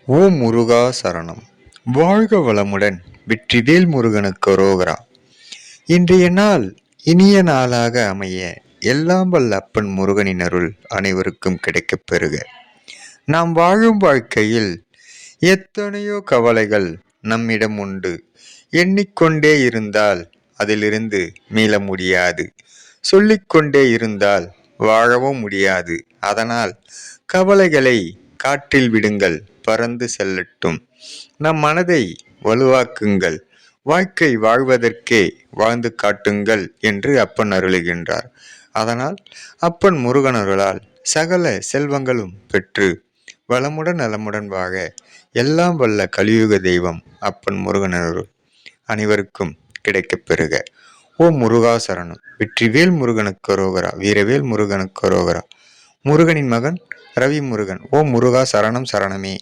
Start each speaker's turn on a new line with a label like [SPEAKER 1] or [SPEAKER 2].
[SPEAKER 1] ஓம் முருகா சரணம். வாழ்க வளமுடன். வெற்றிவேல் முருகனுக்கு அரோகரா. இன்றைய நாள் இனிய நாளாக அமைய எல்லாம் வல்ல அப்பன் முருகனின் அருள் அனைவருக்கும் கிடைக்கப் பெறுக. நாம் வாழும் வாழ்க்கையில் எத்தனையோ கவலைகள் நம்மிடம் உண்டு. எண்ணிக்கொண்டே இருந்தால் அதிலிருந்து மீள முடியாது. சொல்லிக்கொண்டே இருந்தால் வாழவும் முடியாது. அதனால் கவலைகளை காற்றில் விடுங்கள், பறந்து செல்லட்டும். நம் மனதை வலுவாக்குங்கள், வாழ்க்கை வாழ்வதற்கே வாழ்ந்து காட்டுங்கள் என்று அப்பன் அருளுகின்றார். அதனால் அப்பன் முருகன் அருளால் சகல செல்வங்களும் பெற்று வளமுடன் நலமுடன் வாழ எல்லாம் வல்ல கலியுக தெய்வம் அப்பன் முருகன் அருள் அனைவருக்கும் கிடைக்கப் பெறுக. ஓம் முருகா சரணம். வெற்றிவேல் முருகனுக்கு அரோகரா. வீரவேல் முருகனுக்கு அரோகரா. முருகனின் மகன் ரவி முருகன். ஓம் முருகா சரணம் சரணமே.